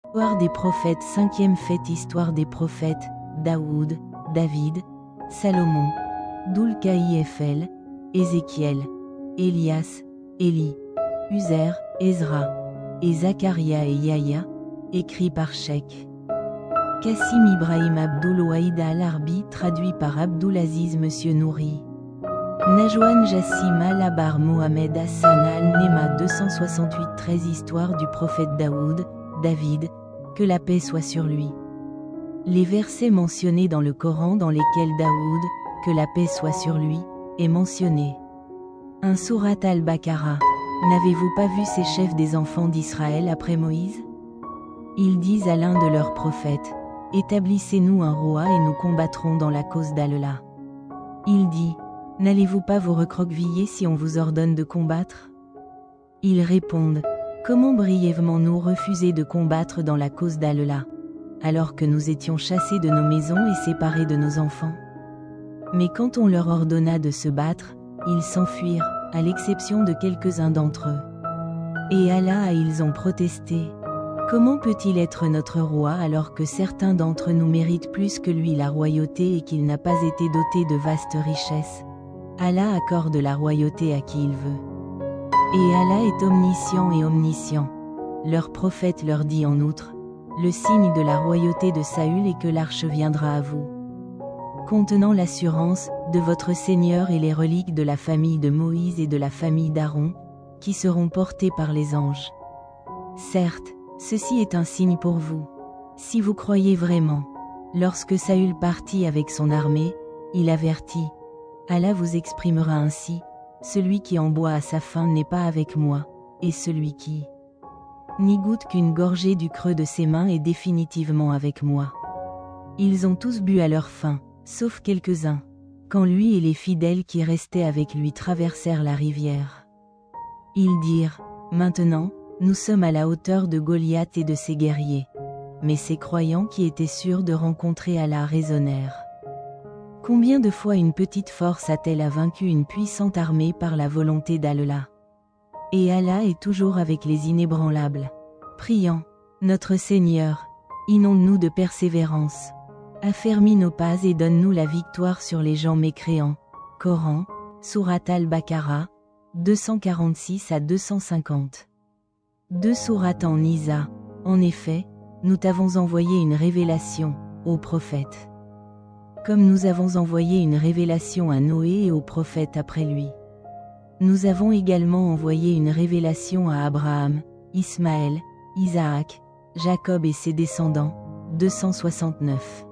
Histoire des prophètes. Cinquième fête. Histoire des prophètes, Daoud, David, Salomon, Doulkaï-Ephel, Ézéchiel, Élias, Élie, Uzer, Ezra, et Zacharia et Yahya, écrit par Cheikh Kassim Ibrahim Abdul Wahid Al-Arbi, traduit par Abdulaziz Monsieur Nouri. Najwan Jassim Al-Abar Mohamed Hassan Al-Nema 268. 13 Histoire du prophète Daoud, David, que la paix soit sur lui. Les versets mentionnés dans le Coran dans lesquels Daoud, que la paix soit sur lui, est mentionné. 1 Surat Al-Baqarah. N'avez-vous pas vu ces chefs des enfants d'Israël après Moïse? Ils disent à l'un de leurs prophètes, établissez-nous un roi et nous combattrons dans la cause d'Allah. Il dit, n'allez-vous pas vous recroqueviller si on vous ordonne de combattre? Ils répondent, comment brièvement-nous refuser de combattre dans la cause d'Allah, alors que nous étions chassés de nos maisons et séparés de nos enfants? Mais quand on leur ordonna de se battre, ils s'enfuirent, à l'exception de quelques-uns d'entre eux. Et Allah, ils ont protesté. Comment peut-il être notre roi alors que certains d'entre nous méritent plus que lui la royauté et qu'il n'a pas été doté de vastes richesses? Allah accorde la royauté à qui il veut. Et Allah est omniscient et omniscient. Leur prophète leur dit en outre, le signe de la royauté de Saül est que l'arche viendra à vous, contenant l'assurance de votre Seigneur et les reliques de la famille de Moïse et de la famille d'Aaron, qui seront portées par les anges. Certes, ceci est un signe pour vous, si vous croyez vraiment. Lorsque Saül partit avec son armée, il avertit, Allah vous exprimera ainsi, celui qui en boit à sa faim n'est pas avec moi, et celui qui n'y goûte qu'une gorgée du creux de ses mains est définitivement avec moi. Ils ont tous bu à leur faim, sauf quelques-uns, quand lui et les fidèles qui restaient avec lui traversèrent la rivière. Ils dirent, maintenant, nous sommes à la hauteur de Goliath et de ses guerriers. Mais ces croyants qui étaient sûrs de rencontrer Allah raisonnèrent. Combien de fois une petite force a-t-elle vaincu une puissante armée par la volonté d'Allah? Et Allah est toujours avec les inébranlables. Priant, notre Seigneur, inonde-nous de persévérance. Affermis nos pas et donne-nous la victoire sur les gens mécréants. Coran, Surat Al-Baqarah, 246 à 250. 2 sourates en Nisa. En effet, nous t'avons envoyé une révélation, ô prophète. Comme nous avons envoyé une révélation à Noé et aux prophètes après lui. Nous avons également envoyé une révélation à Abraham, Ismaël, Isaac, Jacob et ses descendants. 269.